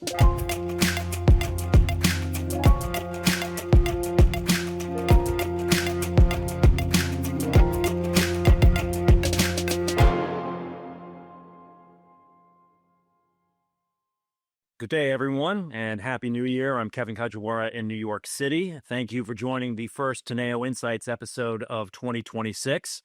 Good day, everyone, and Happy New Year. I'm Kevin Kajiwara in New York City. Thank you for joining the first Teneo Insights episode of 2026.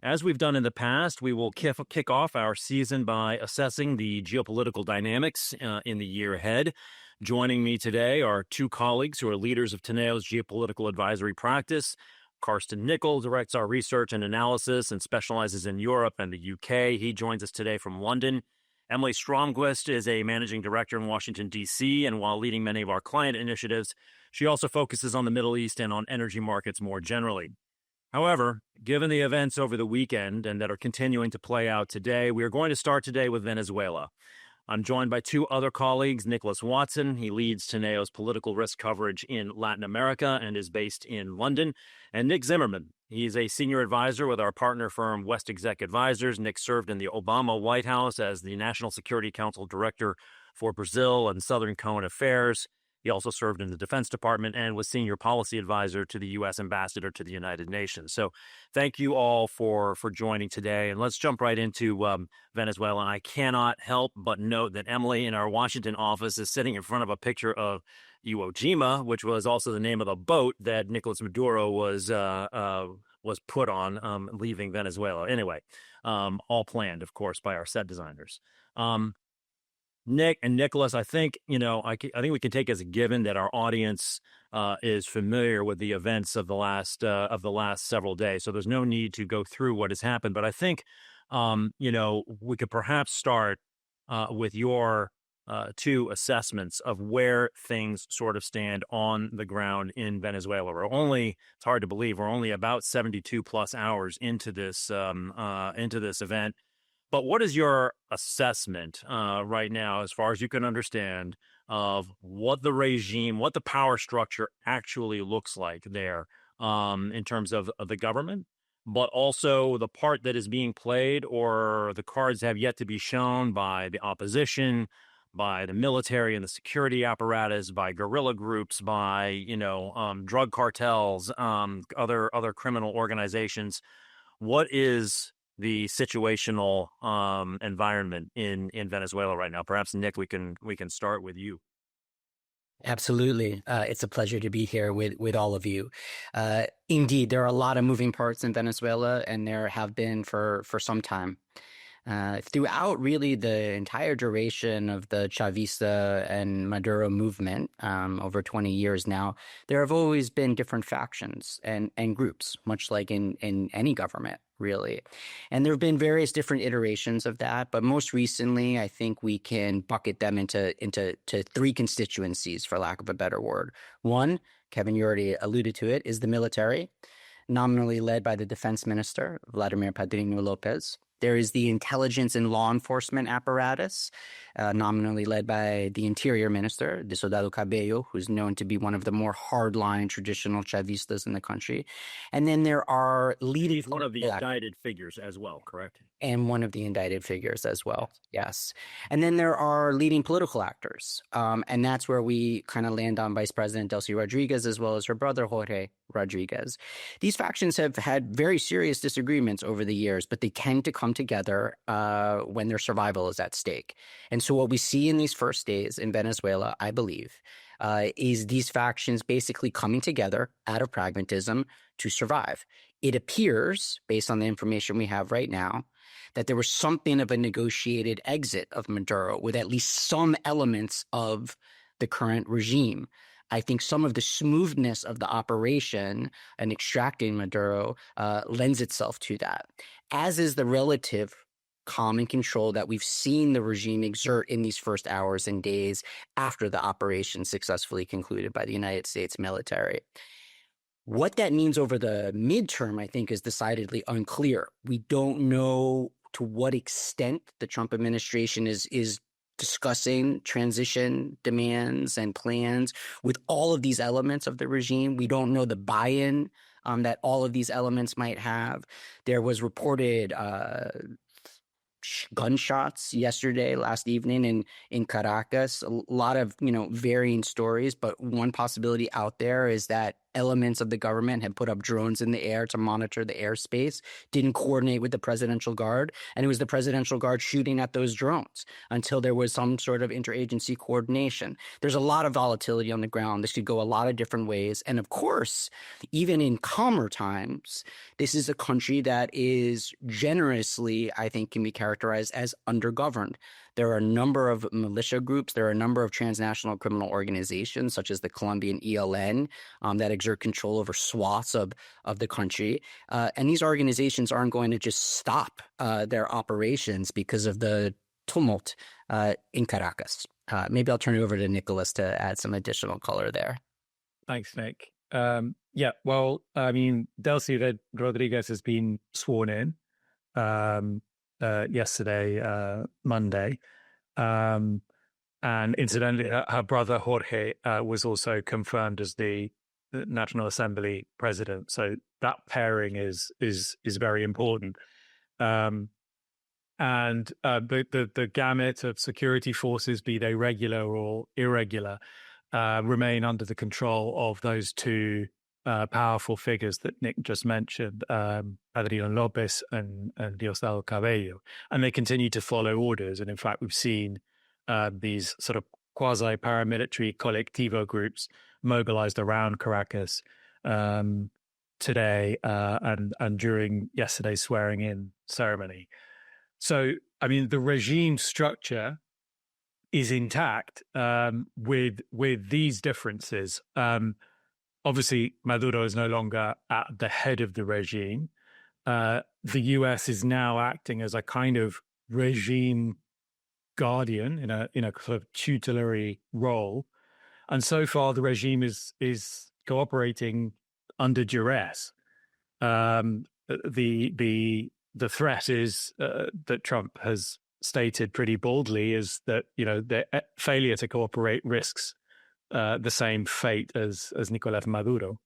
As we've done in the past, we will kick off our season by assessing the geopolitical dynamics in the year ahead. Joining me today are two colleagues who are leaders of Teneo's Geopolitical Advisory practice. Carsten Nickel directs our research and analysis and specializes in Europe and the UK. He joins us today from London. Emily Stromquist is a managing director in Washington, D.C., and while leading many of our client initiatives, she also focuses on the Middle East and on energy markets more generally. However, given the events over the weekend and that are continuing to play out today, we are going to start today with Venezuela. I'm joined by two other colleagues, Nicholas Watson. He leads Teneo's political risk coverage in Latin America and is based in London, and Nick Zimmerman. He's a senior advisor with our partner firm, WestExec Advisors. Nick served in the Obama White House as the National Security Council Director for Brazil and Southern Cone Affairs. He also served in the Defense Department and was senior policy advisor to the U.S. Ambassador to the United Nations. So thank you all for joining today. And let's jump right into Venezuela. And I cannot help but note that Emily in our Washington office is sitting in front of a picture of Iwo Jima, which was also the name of the boat that Nicolás Maduro was put on leaving Venezuela. Anyway, all planned, of course, by our set designers. Nick and Nicholas, I think I think we can take as a given that our audience is familiar with the events of the last several days. So there's no need to go through what has happened. But I think we could perhaps start with your two assessments of where things sort of stand on the ground in Venezuela. It's hard to believe, we're only about 72 plus hours into this event. But what is your assessment right now, as far as you can understand, of what the regime, what the power structure actually looks like there in terms of the government, but also the part that is being played or the cards have yet to be shown by the opposition, by the military and the security apparatus, by guerrilla groups, by drug cartels, other criminal organizations? What is the situational environment in Venezuela right now? Perhaps, Nick, we can start with you. Absolutely. It's a pleasure to be here with all of you. Indeed, there are a lot of moving parts in Venezuela, and there have been for some time. Throughout really the entire duration of the Chavista and Maduro movement, over 20 years now, there have always been different factions and groups, much like in any government, really. And there have been various different iterations of that, but most recently, I think we can bucket them into three constituencies, for lack of a better word. One, Kevin, you already alluded to it, is the military, nominally led by the defense minister, Vladimir Padrino Lopez. There is the intelligence and law enforcement apparatus, nominally led by the interior minister, de Soldado Cabello, who's known to be one of the more hardline traditional Chavistas in the country. And then there are leading... He's one of the indicted figures as well, correct? And one of the indicted figures as well, yes. And then there are leading political actors. And that's where we kind of land on Vice President Delcy Rodriguez as well as her brother Jorge Rodriguez. These factions have had very serious disagreements over the years, but they tend to come together when their survival is at stake. And so what we see in these first days in Venezuela, I believe, is these factions basically coming together out of pragmatism to survive. It appears, based on the information we have right now, that there was something of a negotiated exit of Maduro with at least some elements of the current regime. I think some of the smoothness of the operation and extracting Maduro lends itself to that, as is the relative calm and control that we've seen the regime exert in these first hours and days after the operation successfully concluded by the United States military. What that means over the midterm, I think, is decidedly unclear. We don't know to what extent the Trump administration is discussing transition demands and plans with all of these elements of the regime. We don't know the buy-in that all of these elements might have. There was reported gunshots last evening in Caracas. A lot of, varying stories, but one possibility out there is that elements of the government had put up drones in the air to monitor the airspace, didn't coordinate with the presidential guard, and it was the presidential guard shooting at those drones until there was some sort of interagency coordination. There's a lot of volatility on the ground. This could go a lot of different ways. And of course, even in calmer times, this is a country that is generously, I think, can be characterized as undergoverned. There are a number of militia groups. There are a number of transnational criminal organizations, such as the Colombian ELN, that exert control over swaths of the country. And these organizations aren't going to just stop their operations because of the tumult in Caracas. Maybe I'll turn it over to Nicolás to add some additional color there. Thanks, Nick. Yeah, well, I mean, Delcy Rodriguez has been sworn in yesterday, Monday. And incidentally, her brother Jorge was also confirmed as the National Assembly president. So that pairing is very important. And the gamut of security forces, be they regular or irregular, remain under the control of those two powerful figures that Nick just mentioned, Adriano Lopez and Diosdado Cabello. And they continue to follow orders. And in fact, we've seen these sort of quasi-paramilitary colectivo groups mobilized around Caracas today and during yesterday's swearing-in ceremony. So, I mean, the regime structure is intact with these differences. Obviously, Maduro is no longer at the head of the regime. The US is now acting as a kind of regime guardian in a sort of tutelary role, and so far the regime is cooperating under duress. The threat is that Trump has stated pretty boldly is that the failure to cooperate risks the same fate as Nicolás Maduro.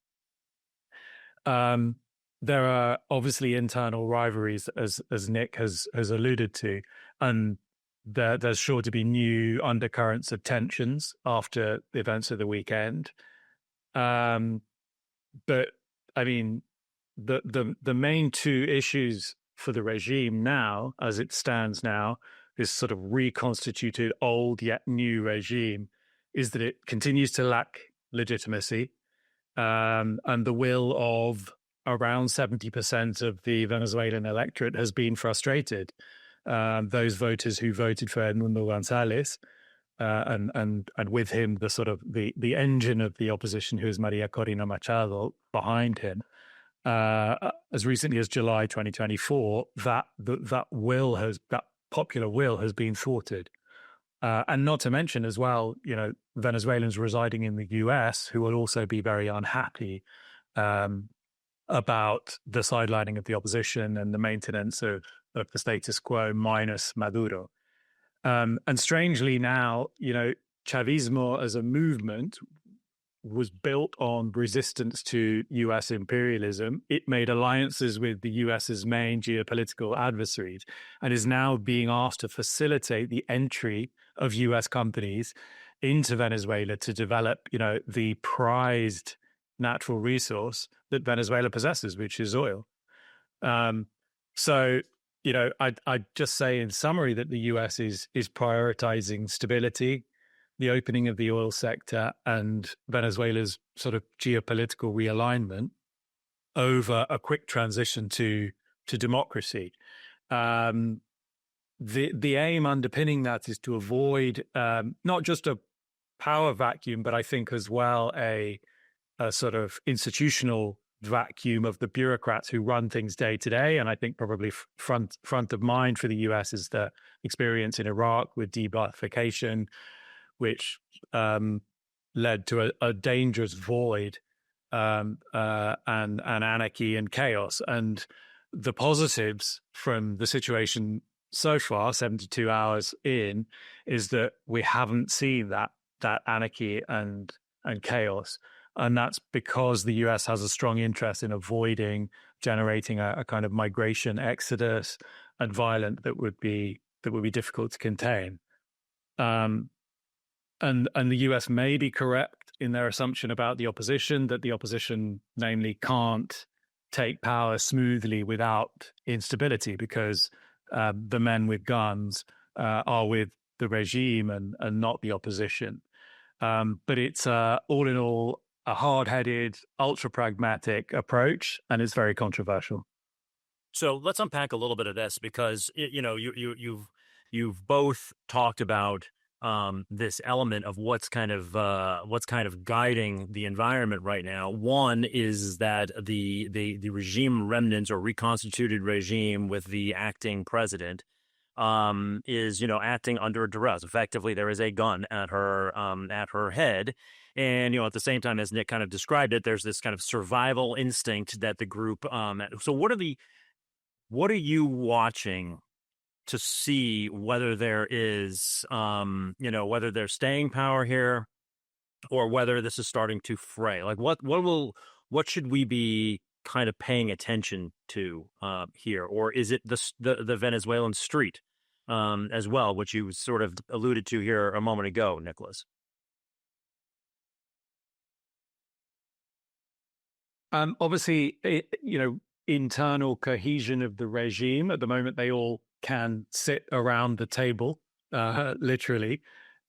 There are obviously internal rivalries, as Nick has alluded to, and there's sure to be new undercurrents of tensions after the events of the weekend. But I mean, the main two issues for the regime now, as it stands now, this sort of reconstituted old yet new regime, is that it continues to lack legitimacy, and the will of around 70% of the Venezuelan electorate has been frustrated. Those voters who voted for Edmundo González, and with him the sort of the engine of the opposition, who is Maria Corina Machado, behind him. As recently as July 2024, that popular will has been thwarted. And not to mention as well, Venezuelans residing in the US who will also be very unhappy about the sidelining of the opposition and the maintenance of the status quo minus Maduro. And strangely now, Chavismo as a movement was built on resistance to US imperialism. It made alliances with the US's main geopolitical adversaries and is now being asked to facilitate the entry of US companies into Venezuela to develop, the prized natural resource that Venezuela possesses, which is oil. So, I'd just say in summary that the US is prioritizing stability, the opening of the oil sector, and Venezuela's sort of geopolitical realignment over a quick transition to democracy. The aim underpinning that is to avoid not just a power vacuum, but I think as well a sort of institutional vacuum of the bureaucrats who run things day to day. And I think probably front of mind for the US is the experience in Iraq with de-Ba'athification, which led to a dangerous void and anarchy and chaos. And the positives from the situation so far, 72 hours in, is that we haven't seen that anarchy and chaos. And that's because the US has a strong interest in avoiding generating a kind of migration exodus, violent that would be difficult to contain. And the US may be correct in their assumption about the opposition, that the opposition, namely, can't take power smoothly without instability, because the men with guns are with the regime and not the opposition. But it's all in all a hard-headed, ultra-pragmatic approach, and it's very controversial. So let's unpack a little bit of this, because you've both talked about this element of what's kind of guiding the environment right now. One is that the regime remnants, or reconstituted regime with the acting president, is acting under duress. Effectively, there is a gun at her head, and at the same time, as Nick kind of described it, there's this kind of survival instinct that the group. So what are you watching to see whether there is, whether there's staying power here, or whether this is starting to fray? Like, what should we be kind of paying attention to here, or is it the Venezuelan street as well, which you sort of alluded to here a moment ago, Nicholas? Obviously, internal cohesion of the regime. At the moment, they all can sit around the table, literally,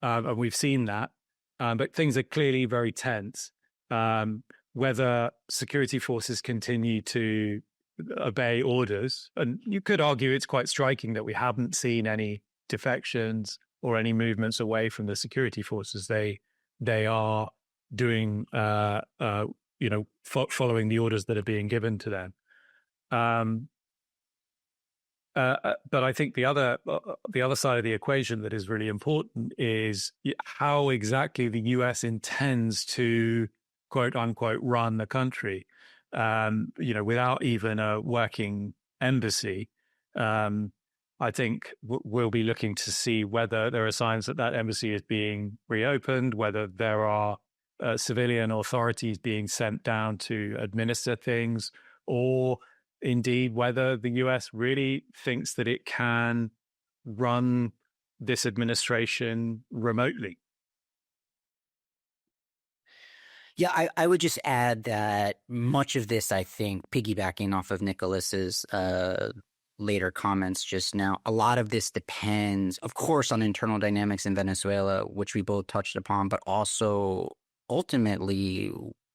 and we've seen that. But things are clearly very tense. Whether security forces continue to obey orders, and you could argue it's quite striking that we haven't seen any defections or any movements away from the security forces. They are doing, following the orders that are being given to them. But I think the other side of the equation that is really important is how exactly the US intends to, quote unquote, run the country, without even a working embassy. I think we'll be looking to see whether there are signs that embassy is being reopened, whether there are civilian authorities being sent down to administer things, or indeed whether the US really thinks that it can run this administration remotely. Yeah, I would just add that much of this, I think, piggybacking off of Nicholas's later comments just now, a lot of this depends, of course, on internal dynamics in Venezuela, which we both touched upon, but also ultimately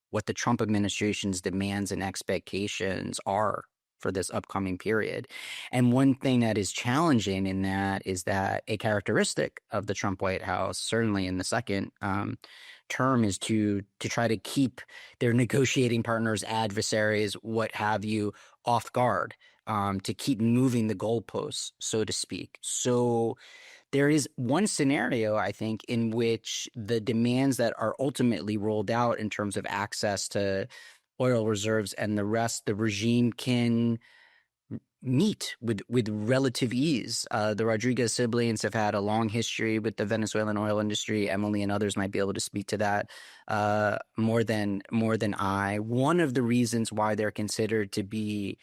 what the Trump administration's demands and expectations are for this upcoming period. And one thing that is challenging in that is that a characteristic of the Trump White House, certainly in the second term, is to try to keep their negotiating partners, adversaries, what have you, off guard, to keep moving the goalposts, so to speak. So there is one scenario, I think, in which the demands that are ultimately rolled out in terms of access to oil reserves and the rest, the regime can meet with relative ease. The Rodriguez siblings have had a long history with the Venezuelan oil industry. Emily and others might be able to speak to that more than I. One of the reasons why they're considered to be,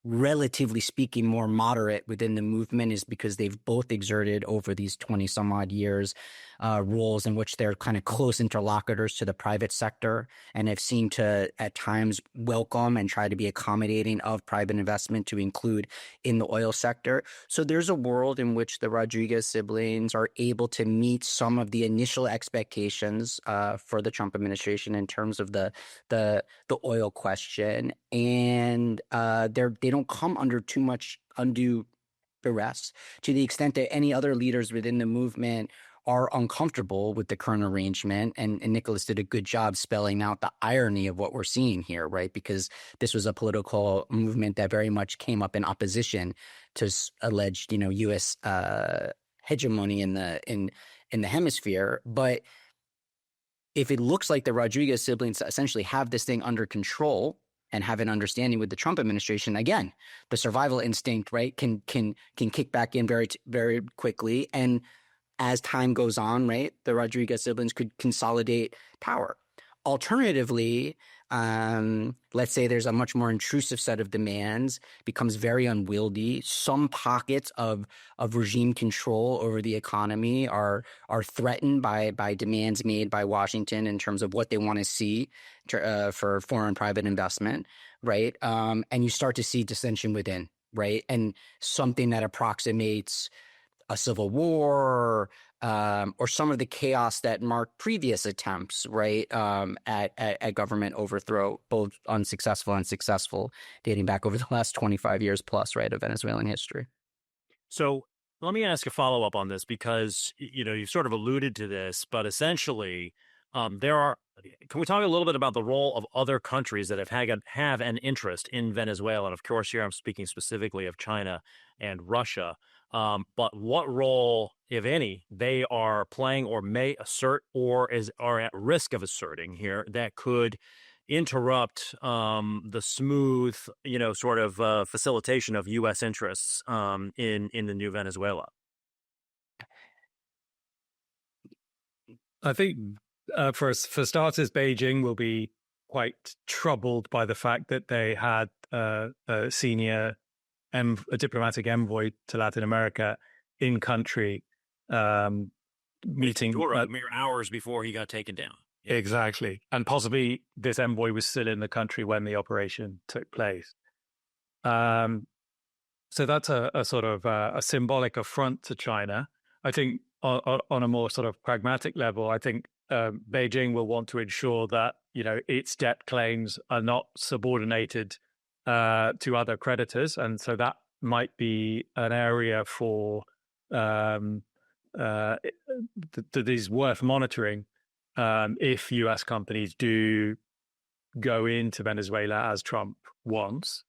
relatively speaking, more moderate within the movement is because they've both exerted over these 20 some odd years roles in which they're kind of close interlocutors to the private sector and have seemed to at times welcome and try to be accommodating of private investment to include in the oil sector. So there's a world in which the Rodriguez siblings are able to meet some of the initial expectations for the Trump administration in terms of the oil question, and they don't come under too much undue duress to the extent that any other leaders within the movement are uncomfortable with the current arrangement. And Nicholas did a good job spelling out the irony of what we're seeing here, right? Because this was a political movement that very much came up in opposition to alleged, U.S. hegemony in the hemisphere. But if it looks like the Rodriguez siblings essentially have this thing under control and have an understanding with the Trump administration, again, the survival instinct, right, can kick back in very, very quickly. And as time goes on, right, the Rodriguez siblings could consolidate power. Alternatively, Let's say there's a much more intrusive set of demands, becomes very unwieldy. Some pockets of regime control over the economy are threatened by demands made by Washington in terms of what they want to see for foreign private investment, right? And you start to see dissension within, right? And something that approximates a civil war, or some of the chaos that marked previous attempts, right, at government overthrow, both unsuccessful and successful, dating back over the last 25 years plus, right, of Venezuelan history. So let me ask a follow-up on this because, you sort of alluded to this, but essentially can we talk a little bit about the role of other countries that have an interest in Venezuela? And of course, here I'm speaking specifically of China and Russia. But what role, if any, they are playing or may assert or are at risk of asserting here that could interrupt the smooth, sort of facilitation of U.S. interests in the new Venezuela? I think for starters, Beijing will be quite troubled by the fact that they had a senior a diplomatic envoy to Latin America in country meeting mere hours before he got taken down. Yeah. Exactly. And possibly this envoy was still in the country when the operation took place. So that's a sort of a symbolic affront to China. I think on a more sort of pragmatic level, I think Beijing will want to ensure that, its debt claims are not subordinated to other creditors, and so that might be an area for that is worth monitoring if U.S. companies do go into Venezuela as Trump wants.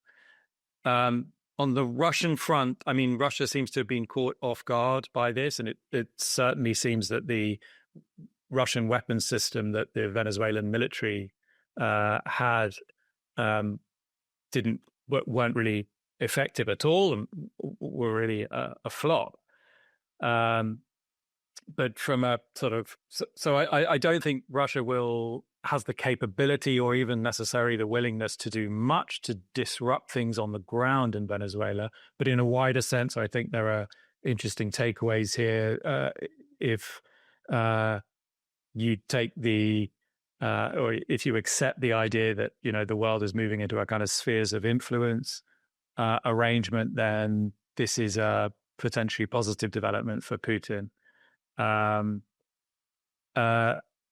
On the Russian front, I mean, Russia seems to have been caught off guard by this, and it certainly seems that the Russian weapons system that the Venezuelan military had weren't really effective at all and were really a flop. But from a sort of I don't think Russia has the capability or even necessarily the willingness to do much to disrupt things on the ground in Venezuela. But in a wider sense, I think there are interesting takeaways here. If you take or if you accept the idea that, the world is moving into a kind of spheres of influence arrangement, then this is a potentially positive development for Putin.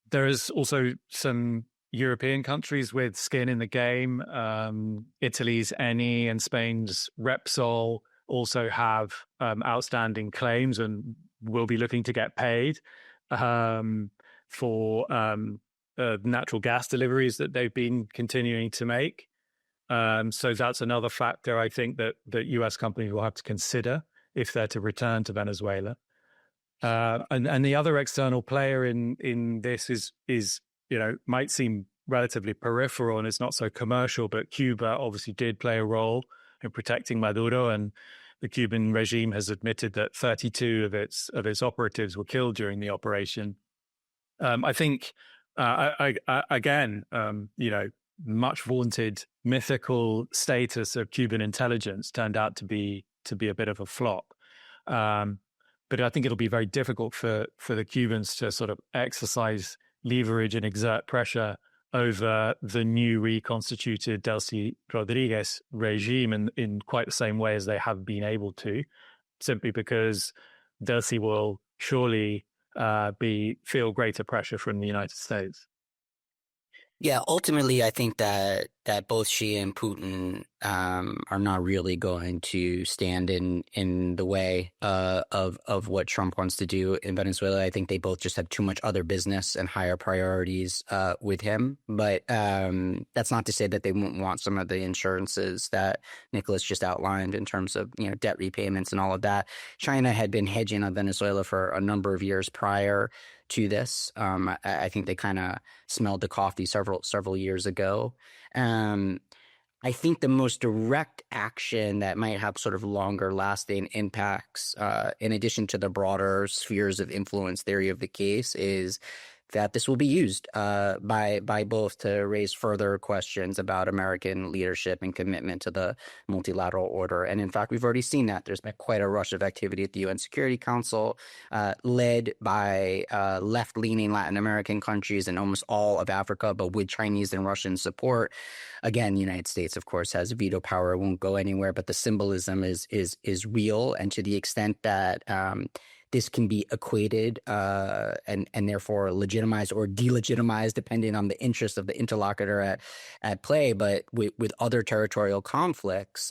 There is also some European countries with skin in the game. Italy's Eni and Spain's Repsol also have outstanding claims and will be looking to get paid for natural gas deliveries that they've been continuing to make. So that's another factor I think that U.S. companies will have to consider if they're to return to Venezuela. And the other external player in this is might seem relatively peripheral and it's not so commercial, but Cuba obviously did play a role in protecting Maduro, and the Cuban regime has admitted that 32 of its operatives were killed during the operation. I think again, much vaunted mythical status of Cuban intelligence turned out to be a bit of a flop. But I think it'll be very difficult for the Cubans to sort of exercise leverage and exert pressure over the new reconstituted Delcy Rodriguez regime in quite the same way as they have been able to, simply because Delcy will surely feel greater pressure from the United States. Yeah, ultimately, I think that both Xi and Putin are not really going to stand in the way of what Trump wants to do in Venezuela. I think they both just have too much other business and higher priorities with him. But that's not to say that they won't want some of the insurances that Nicholas just outlined in terms of debt repayments and all of that. China had been hedging on Venezuela for a number of years prior to this. I think they kind of smelled the coffee several years ago. I think the most direct action that might have sort of longer lasting impacts, in addition to the broader spheres of influence theory of the case, is that this will be used by both to raise further questions about American leadership and commitment to the multilateral order. And in fact, we've already seen that. There's been quite a rush of activity at the UN Security Council, led by left-leaning Latin American countries and almost all of Africa, but with Chinese and Russian support. Again, the United States, of course, has veto power, it won't go anywhere, but the symbolism is real. And to the extent that this can be equated and therefore legitimized or delegitimized, depending on the interest of the interlocutor at play. But with other territorial conflicts,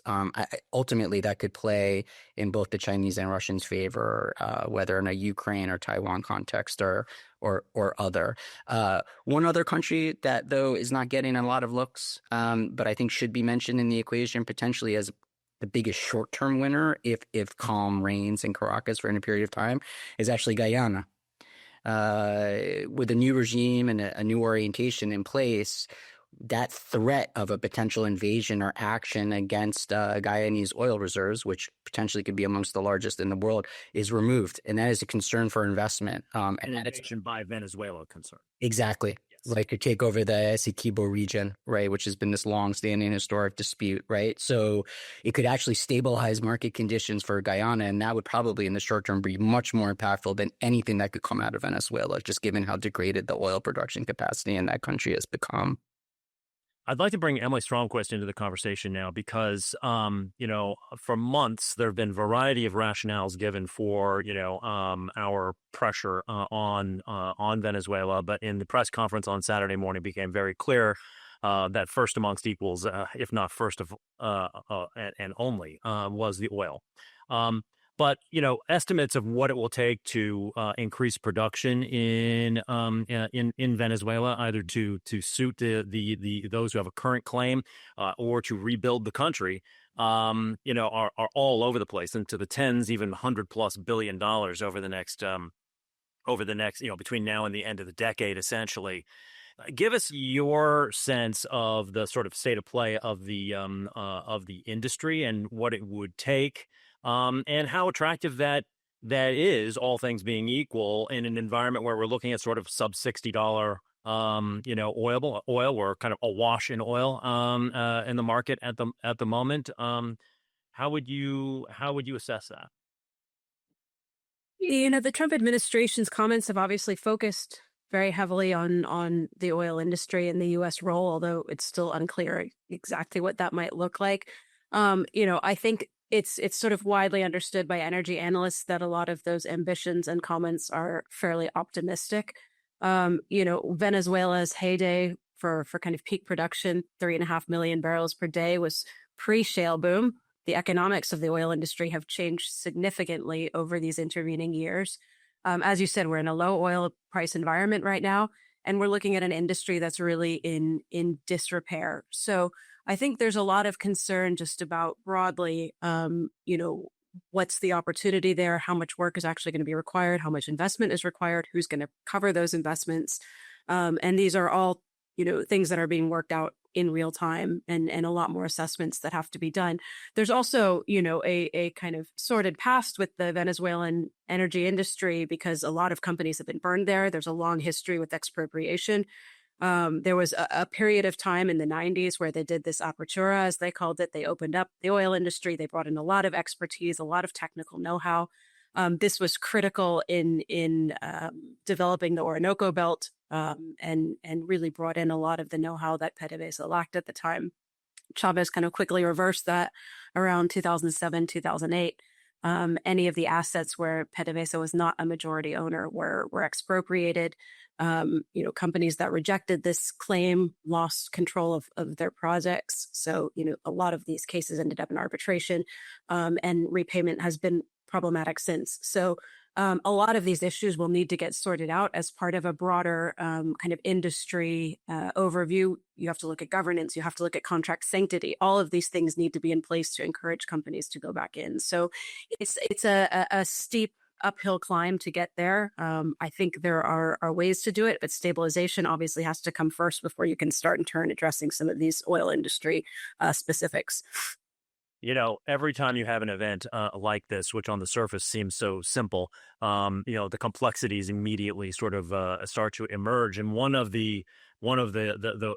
ultimately that could play in both the Chinese and Russians' favor, whether in a Ukraine or Taiwan context or other. One other country that, though, is not getting a lot of looks, but I think should be mentioned in the equation potentially as the biggest short-term winner, if calm reigns in Caracas for any period of time, is actually Guyana. With a new regime and a new orientation in place, that threat of a potential invasion or action against Guyanese oil reserves, which potentially could be amongst the largest in the world, is removed. And that is a concern for investment. And that it's by Venezuela concern. Exactly. Yes. Like to take over the Essequibo region, right, which has been this long-standing historic dispute, right? So it could actually stabilize market conditions for Guyana, and that would probably in the short term be much more impactful than anything that could come out of Venezuela, just given how degraded the oil production capacity in that country has become. I'd like to bring Emily Stromquist into the conversation now because, for months there have been a variety of rationales given for, our pressure on Venezuela. But in the press conference on Saturday morning, it became very clear that first amongst equals, if not first of and only, was the oil. But estimates of what it will take to increase production in Venezuela, either to suit the those who have a current claim or to rebuild the country, are all over the place, into the tens, even $100+ billion over the next between now and the end of the decade, essentially. Give us your sense of the sort of state of play of the industry and what it would take. And how attractive that is, all things being equal, in an environment where we're looking at sort of sub $60, oil. We're kind of awash in oil in the market at the moment. How would you assess that? The Trump administration's comments have obviously focused very heavily on the oil industry and the U.S. role, although it's still unclear exactly what that might look like. I think it's sort of widely understood by energy analysts that a lot of those ambitions and comments are fairly optimistic. Venezuela's heyday for kind of peak production, 3.5 million barrels per day, was pre-shale boom. The economics of the oil industry have changed significantly over these intervening years. As you said, we're in a low oil price environment right now, and we're looking at an industry that's really in disrepair. So I think there's a lot of concern just about broadly, what's the opportunity there, how much work is actually going to be required, how much investment is required, who's going to cover those investments. And these are all, things that are being worked out in real time, and a lot more assessments that have to be done. There's also, a kind of sordid past with the Venezuelan energy industry because a lot of companies have been burned there. There's a long history with expropriation. There was a period of time in the 90s where they did this apertura, as they called it. They opened up the oil industry. They brought in a lot of expertise, a lot of technical know-how. This was critical in developing the Orinoco Belt, and really brought in a lot of the know-how that PDVSA lacked at the time. Chavez kind of quickly reversed that around 2007, 2008. Any of the assets where PDVSA was not a majority owner were expropriated. Companies that rejected this claim lost control of their projects. So, a lot of these cases ended up in arbitration, and repayment has been problematic since. So a lot of these issues will need to get sorted out as part of a broader kind of industry overview. You have to look at governance. You have to look at contract sanctity. All of these things need to be in place to encourage companies to go back in. So it's a steep uphill climb to get there. I think there are ways to do it, but stabilization obviously has to come first before you can start in turn addressing some of these oil industry specifics. every time you have an event like this, which on the surface seems so simple, the complexities immediately sort of start to emerge. And one of the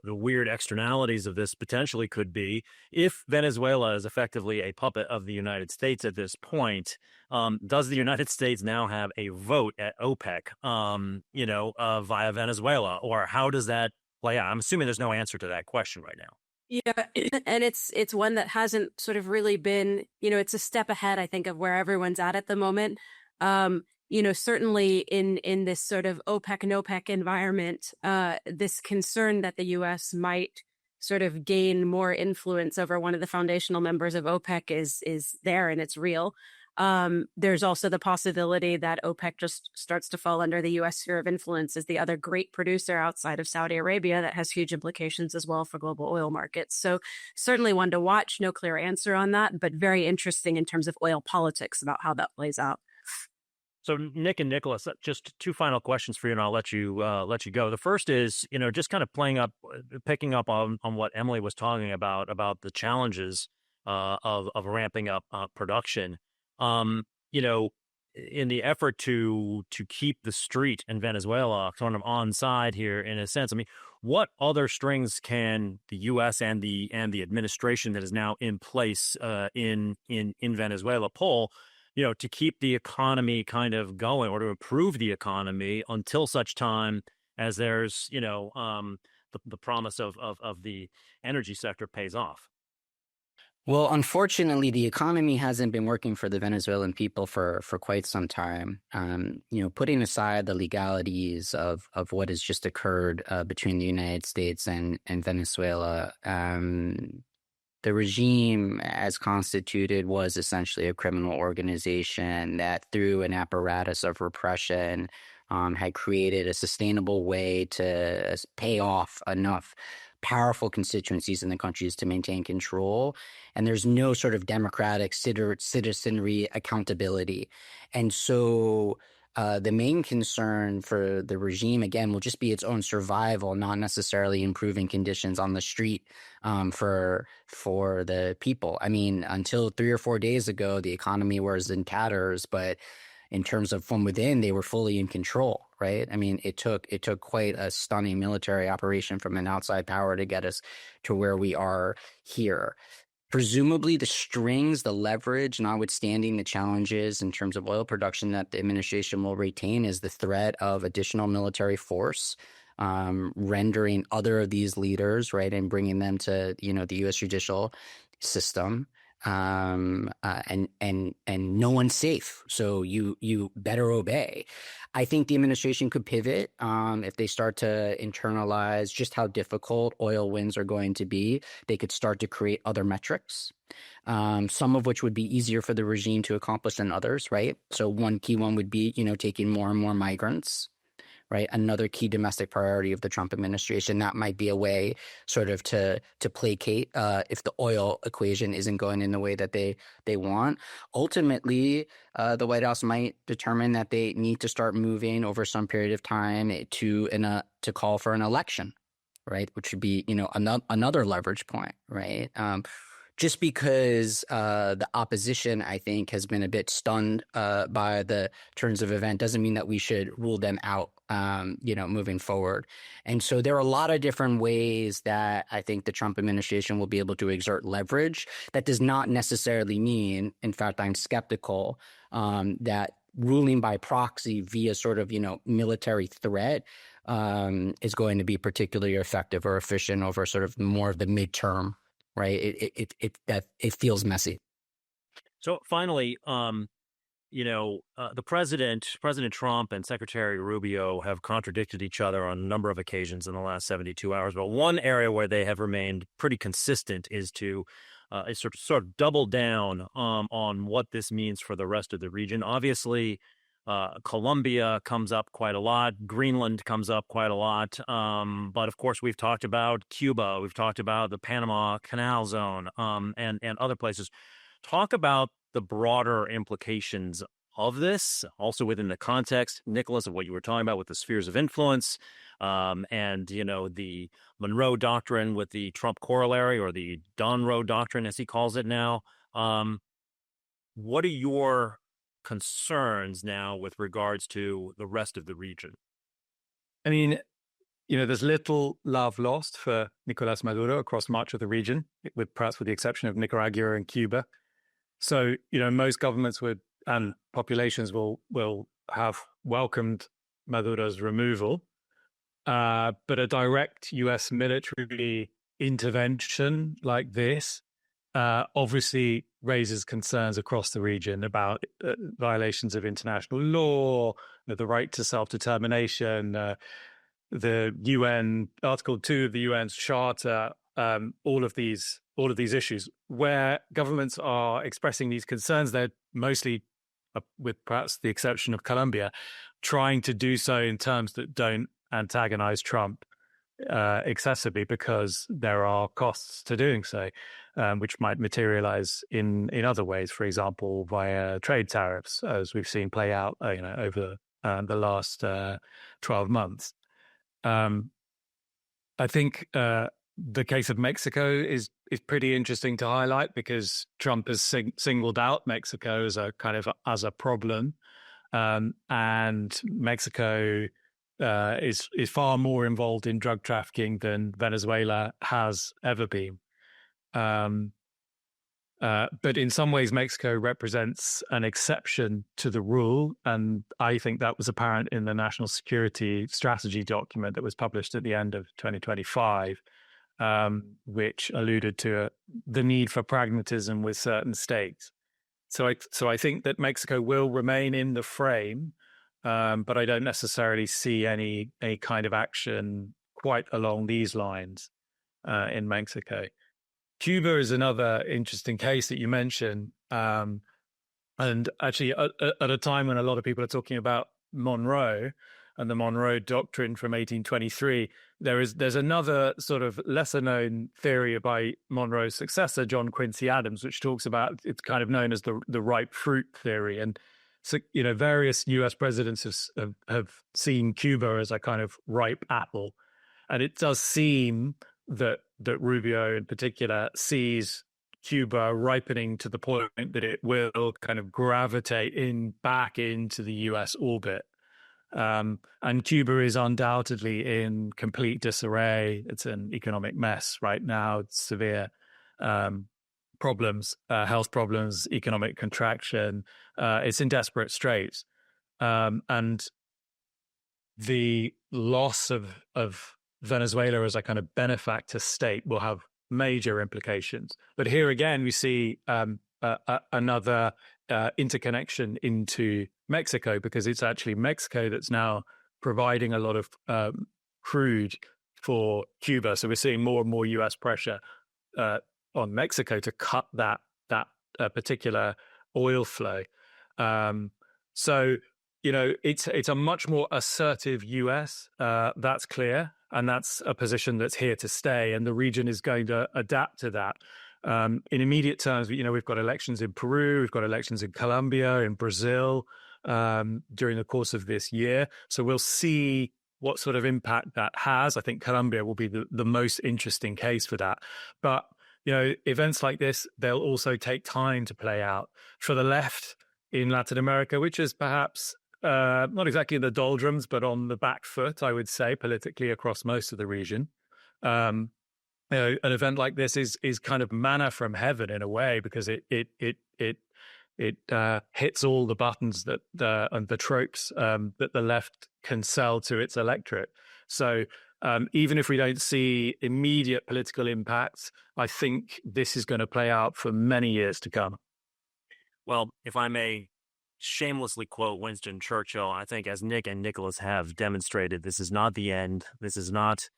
weird externalities of this potentially could be if Venezuela is effectively a puppet of the United States at this point. Does the United States now have a vote at OPEC, via Venezuela, or how does that play out? I'm assuming there's no answer to that question right now. Yeah, and it's one that hasn't sort of really been, it's a step ahead, I think, of where everyone's at the moment. Certainly in this sort of OPEC and OPEC environment, this concern that the U.S. might sort of gain more influence over one of the foundational members of OPEC is there, and it's real. There's also the possibility that OPEC just starts to fall under the U.S. sphere of influence as the other great producer outside of Saudi Arabia that has huge implications as well for global oil markets. So certainly one to watch, no clear answer on that, but very interesting in terms of oil politics about how that plays out. So Nick and Nicholas, just two final questions for you, and I'll let you go. The first is, just kind of picking up on what Emily was talking about the challenges of ramping up production. In the effort to keep the street in Venezuela sort of on side here, in a sense, I mean, what other strings can the U.S. and the administration that is now in place in Venezuela pull, to keep the economy kind of going, or to improve the economy until such time as there's, the promise of the energy sector pays off? Well, unfortunately, the economy hasn't been working for the Venezuelan people for quite some time. Putting aside the legalities of what has just occurred between the United States and Venezuela, the regime as constituted was essentially a criminal organization that, through an apparatus of repression, had created a sustainable way to pay off enough powerful constituencies in the countries to maintain control. And there's no sort of democratic citizenry accountability. And so the main concern for the regime, again, will just be its own survival, not necessarily improving conditions on the street for the people. I mean, until 3 or 4 days ago, the economy was in tatters, but in terms of from within, they were fully in control, right? I mean, it took quite a stunning military operation from an outside power to get us to where we are here. Presumably, the strings, the leverage, notwithstanding the challenges in terms of oil production that the administration will retain, is the threat of additional military force, rendering other of these leaders, right, and bringing them to, the U.S. judicial system. And no one's safe. So you better obey. I think the administration could pivot if they start to internalize just how difficult oil wins are going to be. They could start to create other metrics, some of which would be easier for the regime to accomplish than others, right? So one key one would be, taking more and more migrants. Right, another key domestic priority of the Trump administration. That might be a way sort of to placate if the oil equation isn't going in the way that they want. Ultimately, the White House might determine that they need to start moving over some period of time to call for an election, right, which would be another leverage point, right. Just because the opposition, I think, has been a bit stunned by the turns of event doesn't mean that we should rule them out, moving forward. And so there are a lot of different ways that I think the Trump administration will be able to exert leverage. That does not necessarily mean, in fact, I'm skeptical that ruling by proxy via sort of, military threat is going to be particularly effective or efficient over sort of more of the midterm. Right. It feels messy. So finally, the President Trump and Secretary Rubio have contradicted each other on a number of occasions in the last 72 hours. But one area where they have remained pretty consistent is to sort of double down on what this means for the rest of the region. Obviously, Colombia comes up quite a lot. Greenland comes up quite a lot. But of course, we've talked about Cuba. We've talked about the Panama Canal Zone and other places. Talk about the broader implications of this, also within the context, Nicholas, of what you were talking about with the spheres of influence and, the Monroe Doctrine with the Trump corollary, or the Donroe Doctrine, as he calls it now. What are your concerns now with regards to the rest of the region? I mean, there's little love lost for Nicolás Maduro across much of the region, perhaps with the exception of Nicaragua and Cuba. So, most governments and populations will have welcomed Maduro's removal, but a direct U.S. military intervention like this obviously raises concerns across the region about violations of international law, the right to self-determination, the UN Article 2 of the UN's Charter, all of these issues. Where governments are expressing these concerns, they're mostly, with perhaps the exception of Colombia, trying to do so in terms that don't antagonize Trump excessively, because there are costs to doing so, which might materialize in other ways, for example, via trade tariffs, as we've seen play out over the last 12 months. I think the case of Mexico is pretty interesting to highlight, because Trump has singled out Mexico as a problem, and Mexico is far more involved in drug trafficking than Venezuela has ever been. But in some ways, Mexico represents an exception to the rule. And I think that was apparent in the National Security Strategy document that was published at the end of 2025, which alluded to the need for pragmatism with certain states. So I think that Mexico will remain in the frame, but I don't necessarily see any kind of action quite along these lines in Mexico. Cuba is another interesting case that you mentioned. And actually, at a time when a lot of people are talking about Monroe and the Monroe Doctrine from 1823, there's another sort of lesser known theory by Monroe's successor, John Quincy Adams, which talks about, it's kind of known as the ripe fruit theory. And so, various US presidents have seen Cuba as a kind of ripe apple. And it does seem that Rubio in particular sees Cuba ripening to the point that it will kind of gravitate back into the US orbit. And Cuba is undoubtedly in complete disarray. It's an economic mess right now. It's severe problems, health problems, economic contraction. It's in desperate straits. And the loss of Venezuela as a kind of benefactor state will have major implications. But here again, we see another interconnection into Mexico, because it's actually Mexico that's now providing a lot of crude for Cuba. So we're seeing more and more US pressure on Mexico to cut that particular oil flow. So, it's a much more assertive US, that's clear. And that's a position that's here to stay, and the region is going to adapt to that. In immediate terms, we've got elections in Peru, we've got elections in Colombia, in Brazil during the course of this year. So we'll see what sort of impact that has. I think Colombia will be the most interesting case for that. But, events like this, they'll also take time to play out. For the left in Latin America, which is perhaps not exactly in the doldrums, but on the back foot, I would say, politically across most of the region. An event like this is kind of manna from heaven in a way, because it hits all the buttons and the tropes that the left can sell to its electorate. So even if we don't see immediate political impacts, I think this is going to play out for many years to come. Well, if I may shamelessly quote Winston Churchill, I think, as Nick and Nicholas have demonstrated, this is not the end. This is not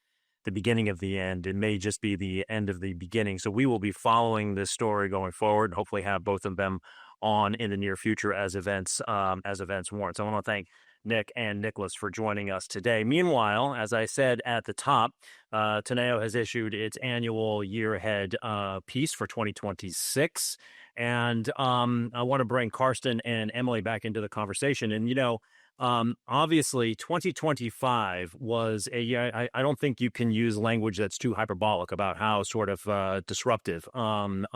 the beginning of the end. It may just be the end of the beginning. So we will be following this story going forward, and hopefully have both of them on in the near future as events warrant. So I want to thank Nick and Nicholas for joining us today. Meanwhile, as I said at the top, Teneo has issued its annual year ahead piece for 2026. And I want to bring Carsten and Emily back into the conversation. And, Obviously, 2025 was a year. I don't think you can use language that's too hyperbolic about how sort of disruptive and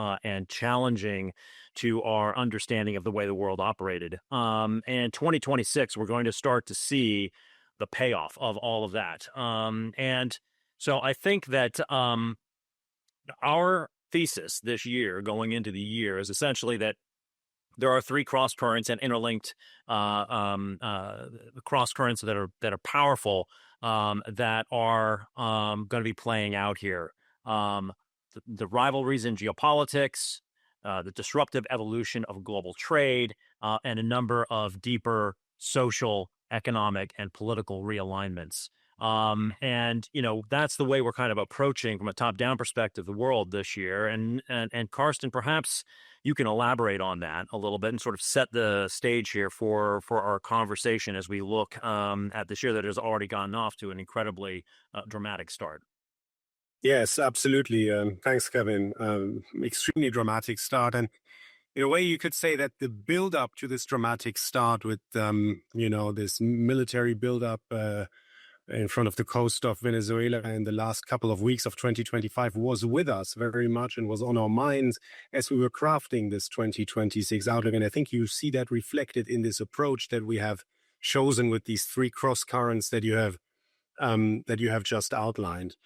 challenging to our understanding of the way the world operated. And 2026, we're going to start to see the payoff of all of that. And so I think that our thesis this year, going into the year, is essentially that there are three cross currents and interlinked cross currents that are powerful that are going to be playing out here. The rivalries in geopolitics, the disruptive evolution of global trade, and a number of deeper social, economic, and political realignments. And that's the way we're kind of approaching from a top-down perspective the world this year. And Carsten, perhaps you can elaborate on that a little bit and sort of set the stage here for our conversation as we look at this year that has already gotten off to an incredibly dramatic start. Yes, absolutely. Thanks, Kevin. Extremely dramatic start. And in a way, you could say that the build-up to this dramatic start with, this military build-up in front of the coast of Venezuela in the last couple of weeks of 2025 was with us very much and was on our minds as we were crafting this 2026 outlook. And I think you see that reflected in this approach that we have chosen with these three cross currents that you have just outlined.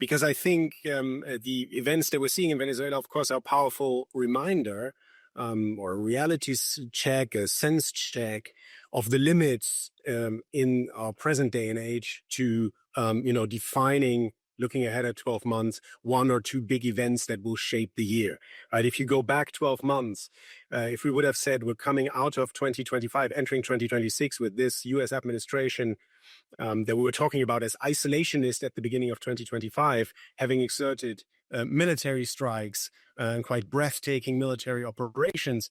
Because I think the events that we're seeing in Venezuela, of course, are a powerful reminder or a reality check, a sense check of the limits in our present day and age to, defining, looking ahead at 12 months, one or two big events that will shape the year, right? If you go back 12 months, if we would have said we're coming out of 2025, entering 2026 with this U.S. administration that we were talking about as isolationist at the beginning of 2025, having exerted military strikes and quite breathtaking military operations,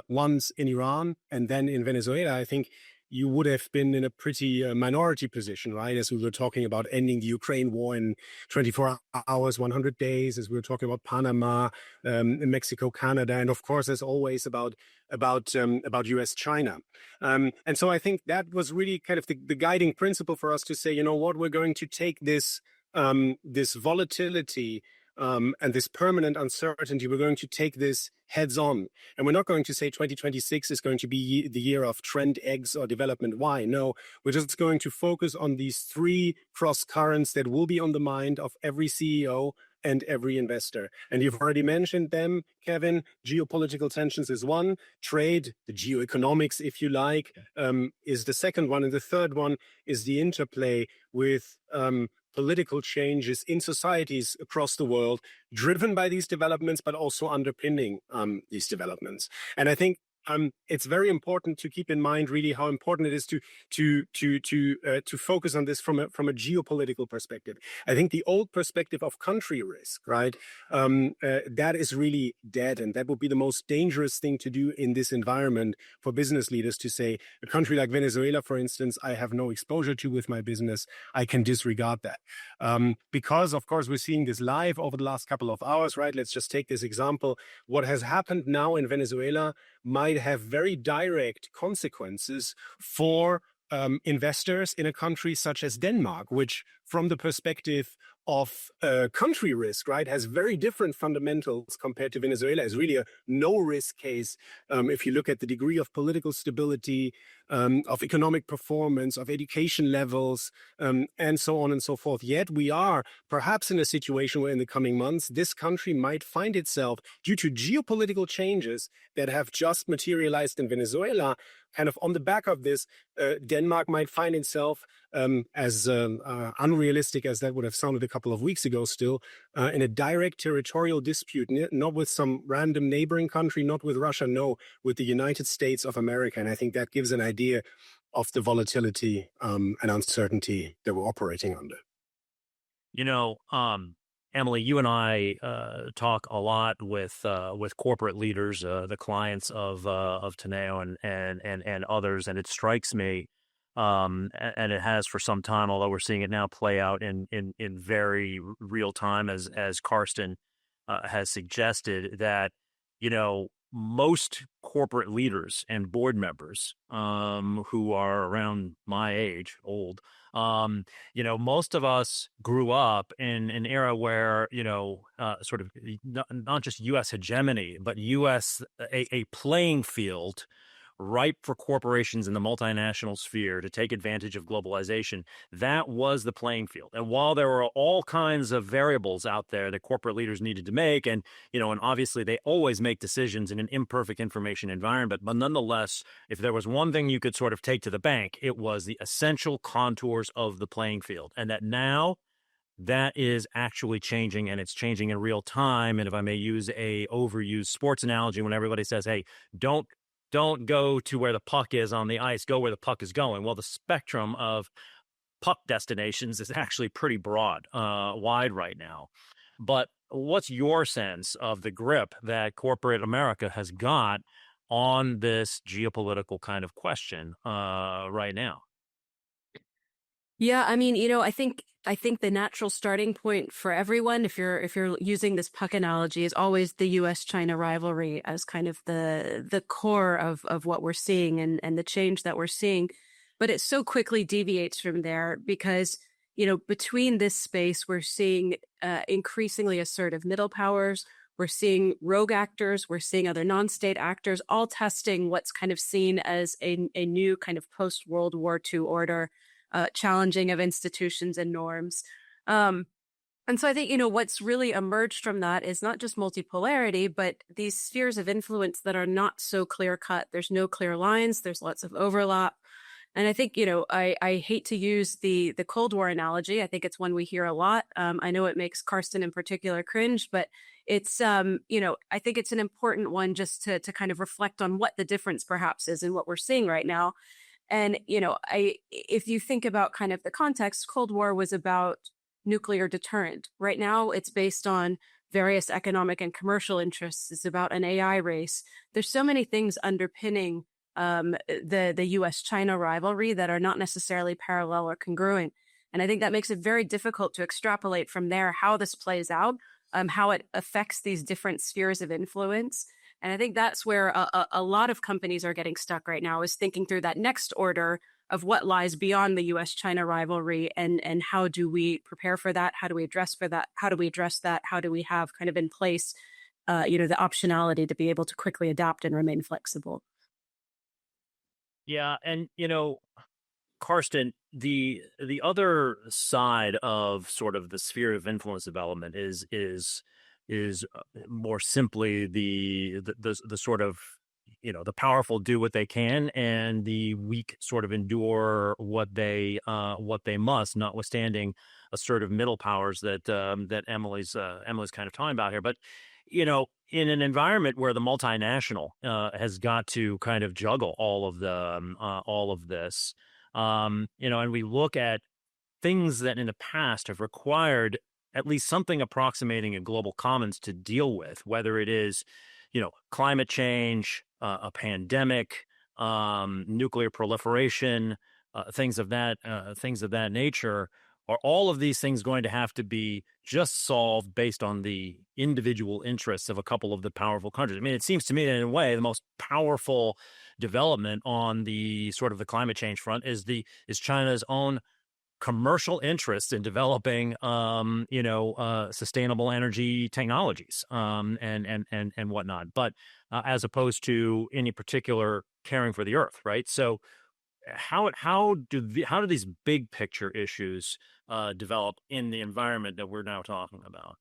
once in Iran and then in Venezuela, I think you would have been in a pretty minority position, right? As we were talking about ending the Ukraine war in 24 hours, 100 days, as we were talking about Panama, Mexico, Canada, and of course, as always, about U.S. China. And so I think that was really kind of the guiding principle for us to say, you know what, we're going to take this volatility and this permanent uncertainty, we're going to take this heads on. And we're not going to say 2026 is going to be the year of trend X or development Y. No, we're just going to focus on these three cross currents that will be on the mind of every CEO and every investor. And you've already mentioned them, Kevin. Geopolitical tensions is one. Trade, the geoeconomics, if you like, is the second one. And the third one is the interplay with political changes in societies across the world, driven by these developments, but also underpinning these developments. And I think it's very important to keep in mind really how important it is to focus on this from a geopolitical perspective. I think the old perspective of country risk, right, that is really dead, and that would be the most dangerous thing to do in this environment for business leaders to say, a country like Venezuela, for instance, I have no exposure to with my business, I can disregard that. Because, of course, we're seeing this live over the last couple of hours, right? Let's just take this example. What has happened now in Venezuela might have very direct consequences for investors in a country such as Denmark, which from the perspective of country risk, right, has very different fundamentals compared to Venezuela. Is really a no-risk case if you look at the degree of political stability, of economic performance, of education levels, and so on and so forth. Yet we are perhaps in a situation where in the coming months, this country might find itself, due to geopolitical changes that have just materialized in Venezuela, kind of on the back of this, Denmark might find itself, as unrealistic as that would have sounded a couple of weeks ago still, in a direct territorial dispute, not with some random neighboring country, not with Russia, no, with the United States of America. And I think that gives an idea of the volatility and uncertainty that we're operating under. Emily, you and I talk a lot with corporate leaders, the clients of Teneo and others, and it strikes me, and it has for some time, although we're seeing it now play out in very real time, as Carsten has suggested, that most corporate leaders and board members who are around my age, old, most of us grew up in an era where, sort of not just U.S. hegemony, but U.S. a playing field ripe for corporations in the multinational sphere to take advantage of globalization. That was the playing field. And while there were all kinds of variables out there that corporate leaders needed to make, and obviously they always make decisions in an imperfect information environment, but nonetheless, if there was one thing you could sort of take to the bank, it was the essential contours of the playing field. And that now that is actually changing, and it's changing in real time. And if I may use a overused sports analogy, when everybody says, hey, don't go to where the puck is on the ice, go where the puck is going. Well, the spectrum of puck destinations is actually pretty broad, wide right now. But what's your sense of the grip that corporate America has got on this geopolitical kind of question right now? Yeah, I mean, I think the natural starting point for everyone, if you're using this puck analogy, is always the U.S.-China rivalry as kind of the core of what we're seeing and the change that we're seeing. But it so quickly deviates from there because, between this space, we're seeing increasingly assertive middle powers. We're seeing rogue actors. We're seeing other non-state actors all testing what's kind of seen as a new kind of post-World War II order. Challenging of institutions and norms. And so I think, what's really emerged from that is not just multipolarity, but these spheres of influence that are not so clear cut. There's no clear lines. There's lots of overlap. And I think, I hate to use the Cold War analogy. I think it's one we hear a lot. I know it makes Carsten in particular cringe, but it's, I think it's an important one just to kind of reflect on what the difference perhaps is in what we're seeing right now. And, if you think about kind of the context, Cold War was about nuclear deterrent. Right now, it's based on various economic and commercial interests. It's about an AI race. There's so many things underpinning the U.S.-China rivalry that are not necessarily parallel or congruent. And I think that makes it very difficult to extrapolate from there how this plays out, how it affects these different spheres of influence. And I think that's where a lot of companies are getting stuck right now, is thinking through that next order of what lies beyond the U.S.-China rivalry and how do we prepare for that? How do we address for that? How do we address that? How do we have kind of in place, the optionality to be able to quickly adapt and remain flexible? Yeah. And, Carsten, the other side of sort of the sphere of influence development is more simply the sort of, the powerful do what they can and the weak sort of endure what they must, notwithstanding assertive middle powers that Emily's kind of talking about here. But in an environment where the multinational has got to kind of juggle all of this, and we look at things that in the past have required at least something approximating a global commons to deal with, whether it is, climate change, a pandemic, nuclear proliferation, things of that nature. Are all of these things going to have to be just solved based on the individual interests of a couple of the powerful countries? I mean, it seems to me that in a way, the most powerful development on the sort of the climate change front is China's own commercial interest in developing, sustainable energy technologies, and whatnot, but as opposed to any particular caring for the earth, right? So, how do these big picture issues develop in the environment that we're now talking about?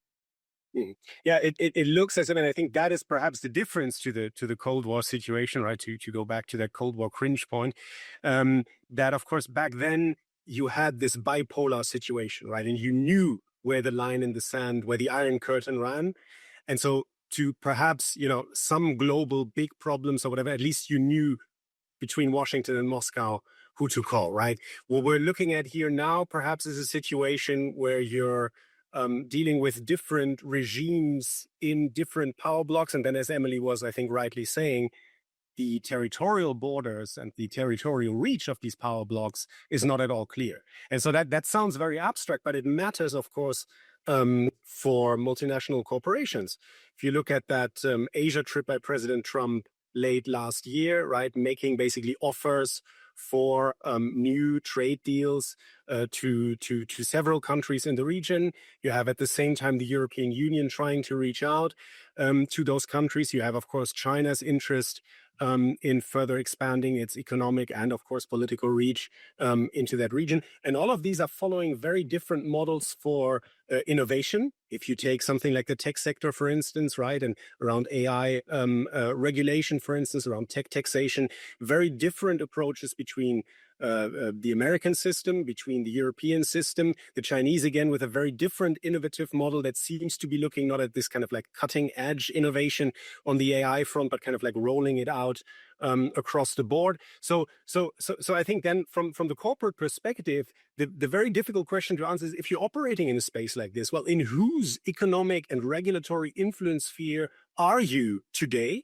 Yeah, it looks as if, and I think that is perhaps the difference to the Cold War situation, right? To go back to that Cold War cringe point, that of course back then you had this bipolar situation, right? And you knew where the line in the sand, where the Iron Curtain ran, and so to perhaps some global big problems or whatever, at least you knew between Washington and Moscow who to call, right? What we're looking at here now perhaps is a situation where you're dealing with different regimes in different power blocks. And then, as Emily was, I think, rightly saying, the territorial borders and the territorial reach of these power blocks is not at all clear. And so that sounds very abstract, but it matters, of course, for multinational corporations. If you look at that Asia trip by President Trump late last year, right, making basically offers for new trade deals to several countries in the region. You have at the same time the European Union trying to reach out to those countries. You have, of course, China's interest in further expanding its economic and, of course, political reach into that region. And all of these are following very different models for innovation. If you take something like the tech sector, for instance, right, and around AI regulation, for instance, around tech taxation, very different approaches between the American system, between the European system, the Chinese, again, with a very different innovative model that seems to be looking not at this kind of like cutting edge innovation on the AI front, but kind of like rolling it out across the board. So I think then from the corporate perspective, the very difficult question to answer is, if you're operating in a space like this, well, in whose economic and regulatory influence sphere are you today?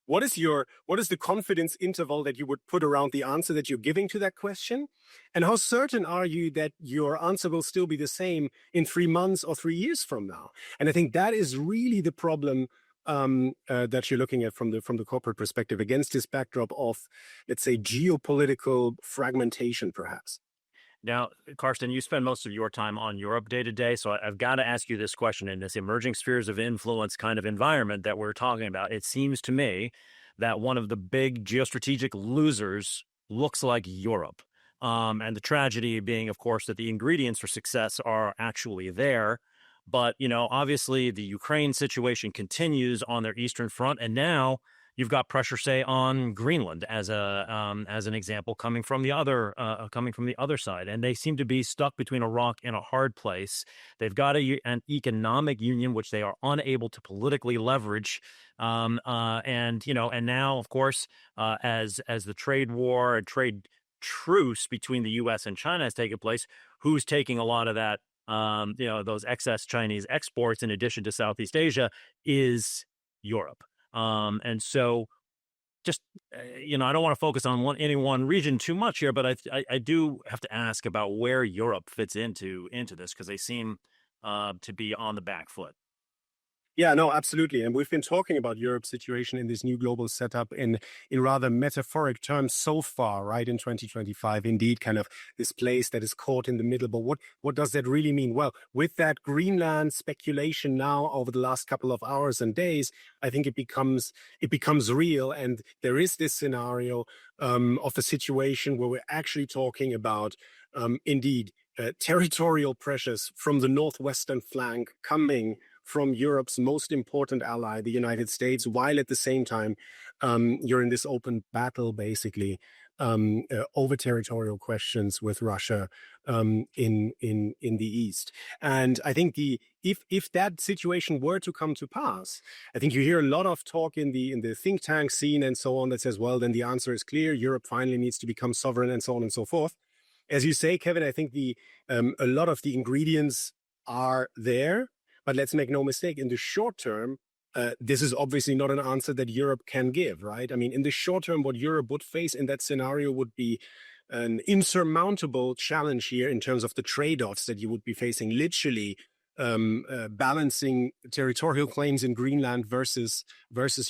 What is the confidence interval that you would put around the answer that you're giving to that question? And how certain are you that your answer will still be the same in 3 months or 3 years from now? And I think that is really the problem that you're looking at from the corporate perspective against this backdrop of, let's say, geopolitical fragmentation, perhaps. Now, Carsten, you spend most of your time on Europe day to day, so I've got to ask you this question. In this emerging spheres of influence kind of environment that we're talking about, it seems to me that one of the big geostrategic losers looks like Europe. And the tragedy being, of course, that the ingredients for success are actually there. But, obviously the Ukraine situation continues on their eastern front, and now you've got pressure, say, on Greenland as an example coming from the other side, and they seem to be stuck between a rock and a hard place. They've got an economic union which they are unable to politically leverage, and now, of course, as the trade war and trade truce between the U.S. and China has taken place, who's taking a lot of that? Those excess Chinese exports, in addition to Southeast Asia, is Europe. And so just, I don't want to focus on any one region too much here, but I do have to ask about where Europe fits into this, because they seem to be on the back foot. Yeah, no, absolutely. And we've been talking about Europe's situation in this new global setup in rather metaphoric terms so far, right, in 2025. Indeed, kind of this place that is caught in the middle. But what does that really mean? Well, with that Greenland speculation now over the last couple of hours and days, I think it becomes real. And there is this scenario of a situation where we're actually talking about, indeed, territorial pressures from the northwestern flank coming from Europe's most important ally, the United States, while at the same time you're in this open battle, basically, over territorial questions with Russia in the East. And I think if that situation were to come to pass, I think you hear a lot of talk in the think tank scene and so on that says, well, then the answer is clear. Europe finally needs to become sovereign and so on and so forth. As you say, Kevin, I think a lot of the ingredients are there. But let's make no mistake, in the short term, this is obviously not an answer that Europe can give, right? I mean, in the short term, what Europe would face in that scenario would be an insurmountable challenge here in terms of the trade-offs that you would be facing, literally balancing territorial claims in Greenland versus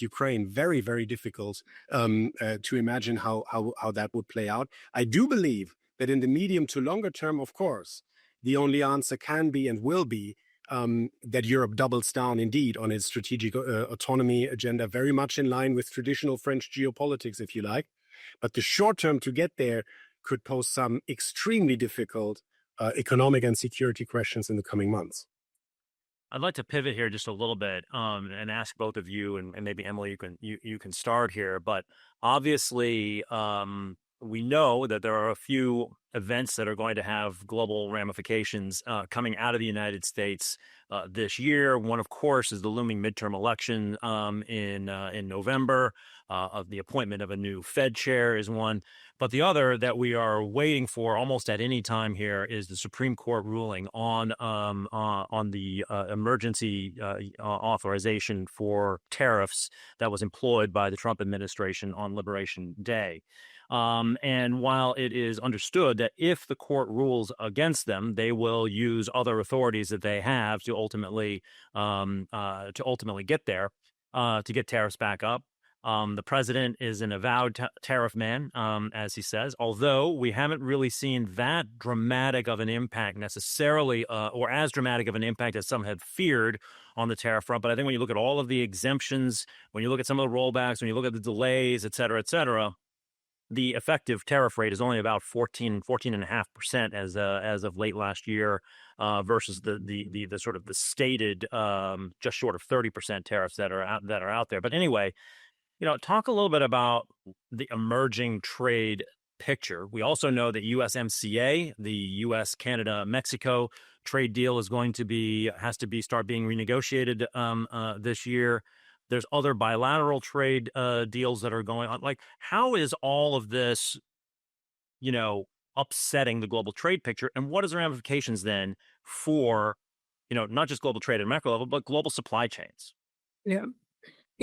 Ukraine. Very, very difficult to imagine how that would play out. I do believe that in the medium to longer term, of course, the only answer can be and will be that Europe doubles down indeed on its strategic autonomy agenda, very much in line with traditional French geopolitics, if you like. But the short term to get there could pose some extremely difficult economic and security questions in the coming months. I'd like to pivot here just a little bit and ask both of you, and maybe Emily, you can start here. But obviously, we know that there are a few events that are going to have global ramifications coming out of the United States this year. One, of course, is the looming midterm election in November. Of the appointment of a new Fed chair is one. But the other that we are waiting for almost at any time here is the Supreme Court ruling on the emergency authorization for tariffs that was employed by the Trump administration on Liberation Day. And while it is understood that if the court rules against them, they will use other authorities that they have to ultimately get there, to get tariffs back up. The president is an avowed tariff man, as he says, although we haven't really seen that dramatic of an impact necessarily, or as dramatic of an impact as some had feared on the tariff front. But I think when you look at all of the exemptions, when you look at some of the rollbacks, when you look at the delays, et cetera, the effective tariff rate is only about 14.5% as of late last year, versus the sort of the stated just short of 30% tariffs that are out there. But anyway, talk a little bit about the emerging trade picture. We also know that USMCA, the U.S., Canada, Mexico trade deal is going to start being renegotiated this year. There's other bilateral trade deals that are going on. Like, how is all of this, upsetting the global trade picture, and what is the ramifications then for, not just global trade at a macro level, but global supply chains? Yeah.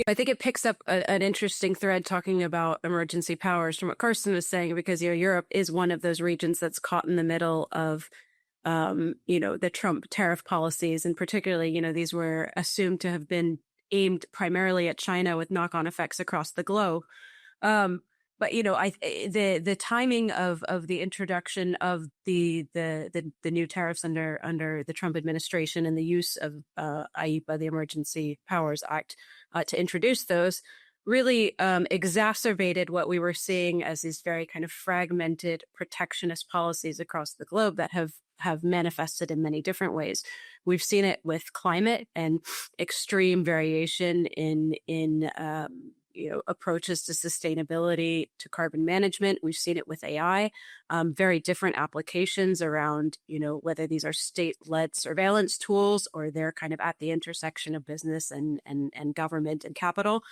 I think it picks up an interesting thread talking about emergency powers from what Carsten was saying, because Europe is one of those regions that's caught in the middle of the Trump tariff policies, and particularly these were assumed to have been aimed primarily at China with knock-on effects across the globe. But the timing of the introduction of the new tariffs under the Trump administration and the use of IEEPA, the Emergency Powers Act, to introduce those really exacerbated what we were seeing as these very kind of fragmented protectionist policies across the globe that have manifested in many different ways. We've seen it with climate and extreme variation in approaches to sustainability, to carbon management. We've seen it with AI, very different applications around, whether these are state-led surveillance tools or they're kind of at the intersection of business and government and capital.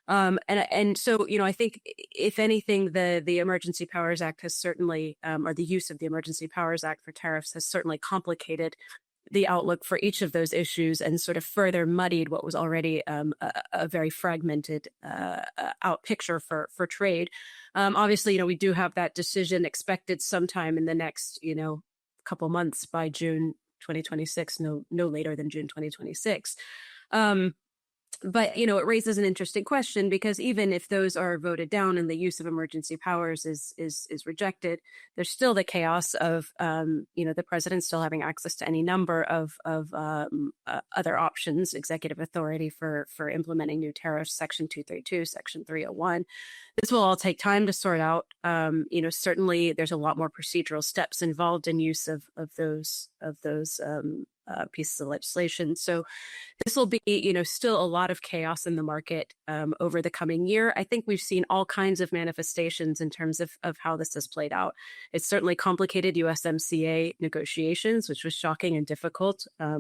And so, I think if anything, the Emergency Powers Act has certainly, or the use of the Emergency Powers Act for tariffs has certainly complicated the outlook for each of those issues and sort of further muddied what was already a very fragmented out picture for trade. Obviously, we do have that decision expected sometime in the next, couple months, by June 2026, no later than June 2026. But, it raises an interesting question, because even if those are voted down and the use of emergency powers is rejected, there's still the chaos of, the president still having access to any number of other options, executive authority for implementing new tariffs, Section 232, Section 301. This will all take time to sort out. Certainly there's a lot more procedural steps involved in use of those pieces of legislation. So this will be, still a lot of chaos in the market over the coming year. I think we've seen all kinds of manifestations in terms of how this has played out. It's certainly complicated USMCA negotiations, which was shocking and difficult. A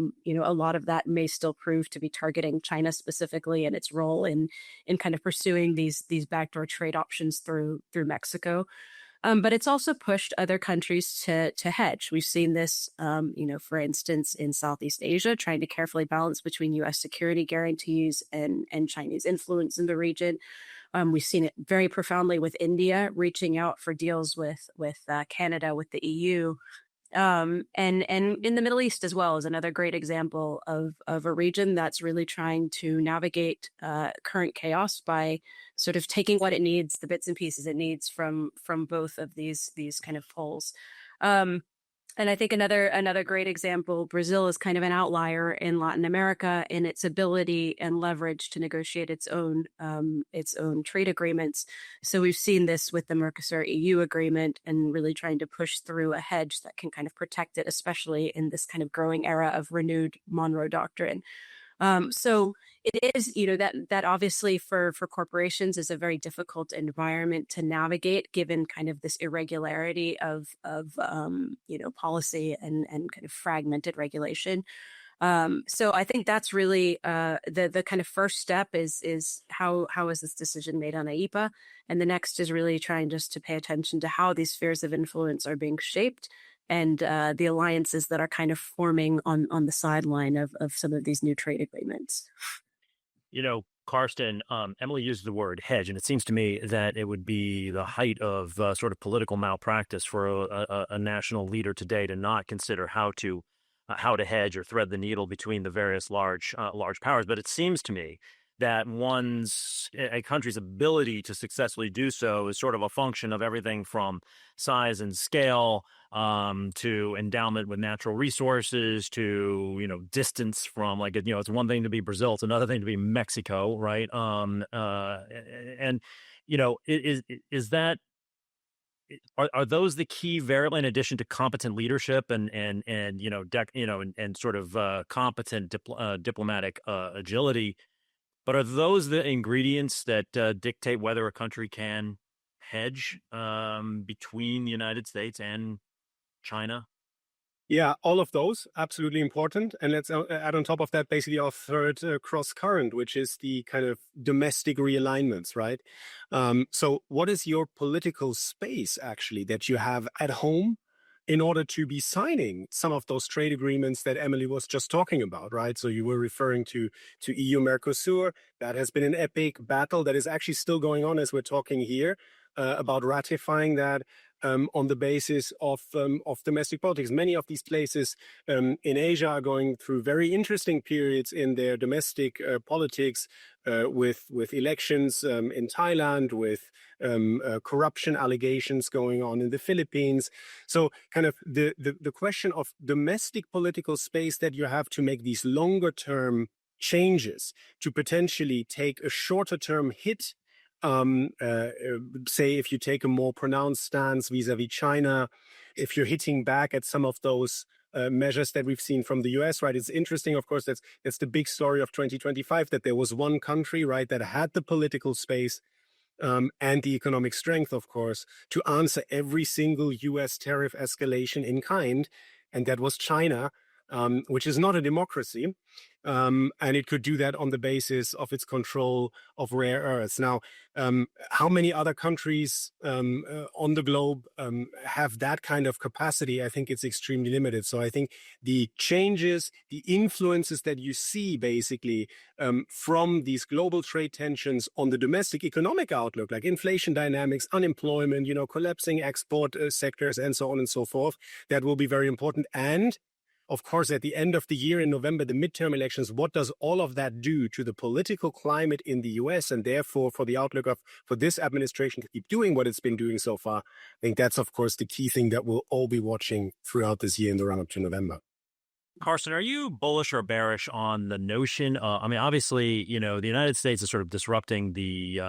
lot of that may still prove to be targeting China specifically and its role in kind of pursuing these backdoor trade options through Mexico. But it's also pushed other countries to hedge. We've seen this, for instance, in Southeast Asia, trying to carefully balance between U.S. security guarantees and Chinese influence in the region. We've seen it very profoundly with India reaching out for deals with Canada, with the EU. And in the Middle East as well is another great example of a region that's really trying to navigate current chaos by sort of taking what it needs, the bits and pieces it needs from both of these kind of poles. And I think another great example, Brazil is kind of an outlier in Latin America in its ability and leverage to negotiate its own trade agreements. So we've seen this with the Mercosur EU agreement and really trying to push through a hedge that can kind of protect it, especially in this kind of growing era of renewed Monroe Doctrine. So it is, that obviously for corporations is a very difficult environment to navigate, given kind of this irregularity of policy and kind of fragmented regulation. So I think that's really the kind of first step is how is this decision made on IEEPA, and the next is really trying just to pay attention to how these spheres of influence are being shaped, and the alliances that are kind of forming on the sideline of some of these new trade agreements. Carsten, Emily used the word hedge, and it seems to me that it would be the height of sort of political malpractice for a national leader today to not consider how to hedge or thread the needle between the various large powers. But it seems to me that a country's ability to successfully do so is sort of a function of everything from size and scale to endowment with natural resources to, distance from it's one thing to be Brazil, it's another thing to be Mexico, right? And, is that, are those the key variable in addition to competent leadership and sort of competent diplomatic agility? But are those the ingredients that dictate whether a country can hedge between the United States and China? Yeah, all of those absolutely important. And let's add on top of that basically our third cross current, which is the kind of domestic realignments, right? So what is your political space actually that you have at home in order to be signing some of those trade agreements that Emily was just talking about, right? So you were referring to EU Mercosur. That has been an epic battle that is actually still going on as we're talking here about ratifying that on the basis of domestic politics. Many of these places in Asia are going through very interesting periods in their domestic politics with elections in Thailand, with corruption allegations going on in the Philippines. So kind of the question of domestic political space that you have to make these longer term changes to potentially take a shorter term hit. Say if you take a more pronounced stance vis-a-vis China, if you're hitting back at some of those measures that we've seen from the US, right? It's interesting, of course, that's the big story of 2025, that there was one country, right, that had the political space and the economic strength, of course, to answer every single US tariff escalation in kind, and that was China, which is not a democracy. And it could do that on the basis of its control of rare earths. Now, how many other countries on the globe have that kind of capacity? I think it's extremely limited. So I think the changes, the influences that you see basically from these global trade tensions on the domestic economic outlook, like inflation dynamics, unemployment, collapsing export sectors, and so on and so forth, that will be very important. And of course, at the end of the year in November, the midterm elections, what does all of that do to the political climate in the US and therefore for the outlook for this administration to keep doing what it's been doing so far? I think that's, of course, the key thing that we'll all be watching throughout this year in the run-up to November. Carsten, are you bullish or bearish on the notion? Obviously, the United States is sort of disrupting the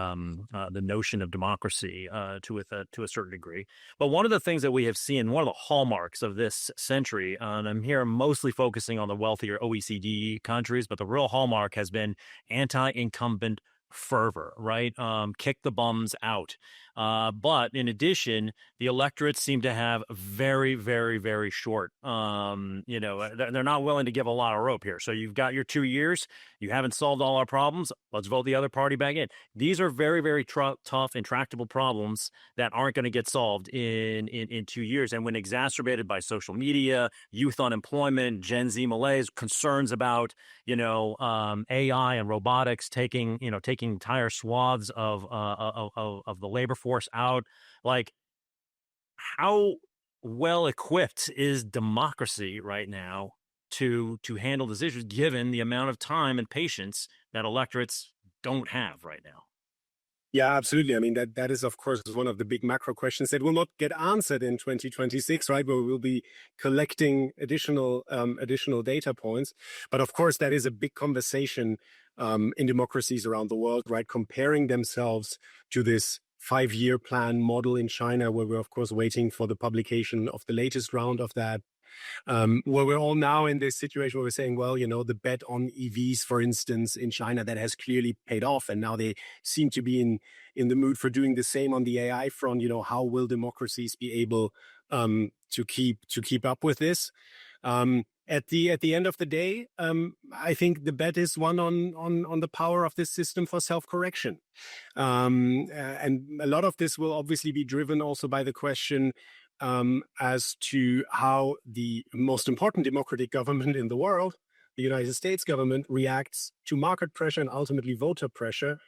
notion of democracy to a certain degree. But one of the things that we have seen, one of the hallmarks of this century, and I'm here mostly focusing on the wealthier OECD countries, but the real hallmark has been anti-incumbent fervor, right? Kick the bums out. But in addition, the electorates seem to have very, very, very short. They're not willing to give a lot of rope here. So you've got your 2 years. You haven't solved all our problems. Let's vote the other party back in. These are very, very tough, intractable problems that aren't going to get solved in 2 years. And when exacerbated by social media, youth unemployment, Gen Z malaise, concerns about AI and robotics taking entire swaths of the labor force out, like how well equipped is democracy right now to handle these issues, given the amount of time and patience that electorates don't have right now? Yeah, absolutely. I mean, that is, of course, one of the big macro questions that will not get answered in 2026, right? Where we'll be collecting additional data points. But of course, that is a big conversation in democracies around the world, right? Comparing themselves to this 5-year plan model in China, where we're, of course, waiting for the publication of the latest round of that. Where we're all now in this situation where we're saying, well, the bet on EVs, for instance, in China, that has clearly paid off. And now they seem to be in the mood for doing the same on the AI front. How will democracies be able to keep up with this? At the end of the day, I think the bet is one on the power of this system for self-correction. And a lot of this will obviously be driven also by the question as to how the most important democratic government in the world, the United States government reacts to market pressure and ultimately voter pressure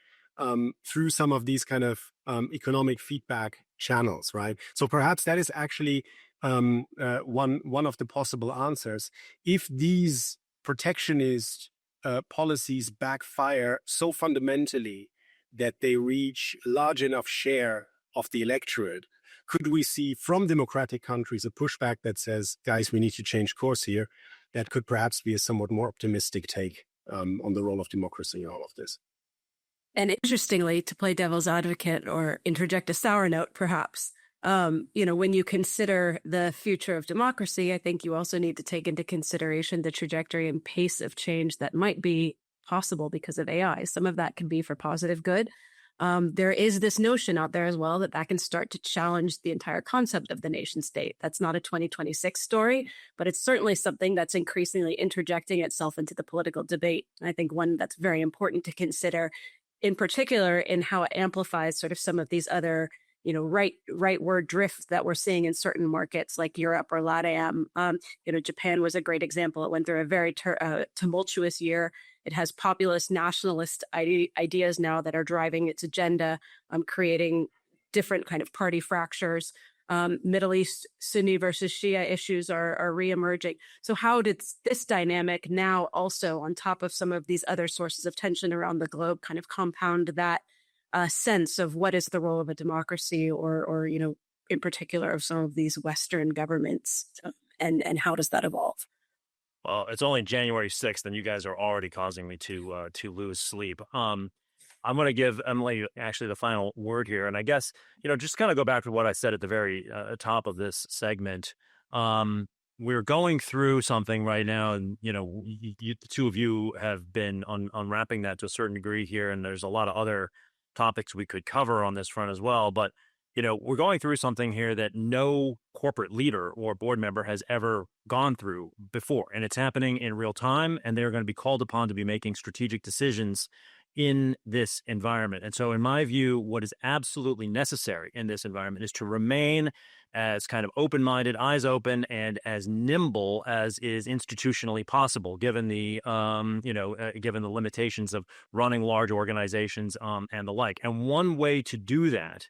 through some of these kind of economic feedback channels, right? So perhaps that is actually one of the possible answers. If these protectionist policies backfire so fundamentally that they reach a large enough share of the electorate, could we see from democratic countries a pushback that says, guys, we need to change course here? That could perhaps be a somewhat more optimistic take on the role of democracy in all of this. And interestingly, to play devil's advocate or interject a sour note, perhaps, when you consider the future of democracy, I think you also need to take into consideration the trajectory and pace of change that might be possible because of AI. Some of that can be for positive good. There is this notion out there as well that can start to challenge the entire concept of the nation state. That's not a 2026 story, but it's certainly something that's increasingly interjecting itself into the political debate. And I think one that's very important to consider, in particular, in how it amplifies sort of some of these other, rightward drift that we're seeing in certain markets like Europe or LATAM. Japan was a great example. It went through a very tumultuous year. It has populist nationalist ideas now that are driving its agenda, creating different kind of party fractures. Middle East Sunni versus Shia issues are reemerging. So how did this dynamic now also, on top of some of these other sources of tension around the globe, kind of compound that sense of what is the role of a democracy or in particular of some of these Western governments, and how does that evolve? Well, it's only January 6th, and you guys are already causing me to lose sleep. I'm going to give Emily actually the final word here. And I guess, just kind of go back to what I said at the very top of this segment. We're going through something right now, and, the two of you have been unwrapping that to a certain degree here. And there's a lot of other topics we could cover on this front as well. But we're going through something here that no corporate leader or board member has ever gone through before. And it's happening in real time, and they're going to be called upon to be making strategic decisions in this environment. And so in my view, what is absolutely necessary in this environment is to remain as kind of open-minded, eyes open, and as nimble as is institutionally possible, given the given the limitations of running large organizations and the like. And one way to do that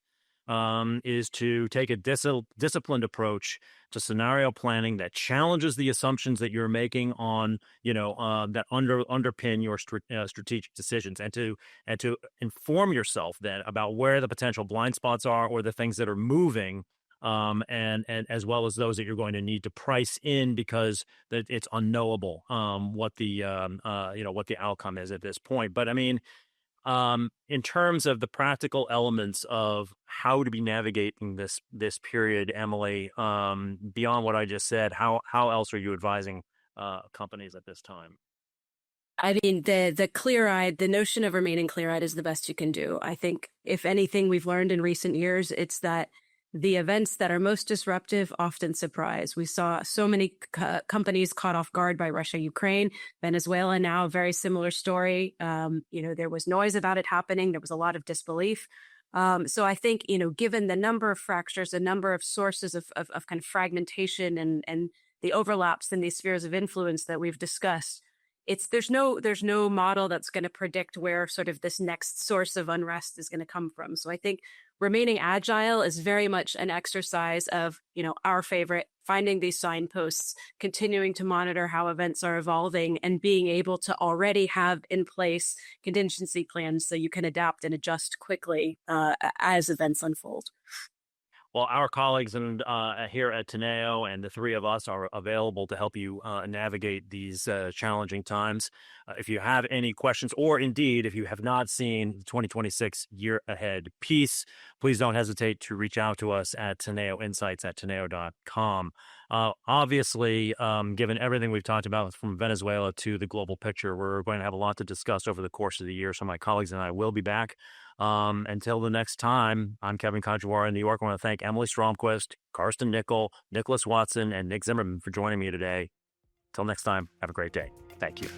is to take a disciplined approach to scenario planning that challenges the assumptions that you're making on, that underpin your strategic decisions, and to inform yourself then about where the potential blind spots are or the things that are moving, and as well as those that you're going to need to price in because that it's unknowable what the outcome is at this point. But I mean, in terms of the practical elements of how to be navigating this period, Emily, beyond what I just said, how else are you advising companies at this time? I mean, the notion of remaining clear-eyed is the best you can do. I think, if anything, we've learned in recent years, it's that the events that are most disruptive often surprise. We saw so many companies caught off guard by Russia, Ukraine, Venezuela. Now, a very similar story. There was noise about it happening. There was a lot of disbelief. So I think, given the number of fractures, the number of sources of kind of fragmentation and the overlaps in these spheres of influence that we've discussed, there's no model that's going to predict where sort of this next source of unrest is going to come from. So I think remaining agile is very much an exercise of, our favorite, finding these signposts, continuing to monitor how events are evolving, and being able to already have in place contingency plans so you can adapt and adjust quickly as events unfold. Well, our colleagues here at Teneo and the three of us are available to help you navigate these challenging times. If you have any questions, or indeed, if you have not seen the 2026 year ahead piece, please don't hesitate to reach out to us at Teneo Insights at Teneo.com. Obviously, given everything we've talked about from Venezuela to the global picture, we're going to have a lot to discuss over the course of the year. So my colleagues and I will be back. Until the next time, I'm Kevin Kajiwara in New York. I want to thank Emily Stromquist, Carsten Nickel, Nicholas Watson, and Nick Zimmerman for joining me today. Till next time, have a great day. Thank you.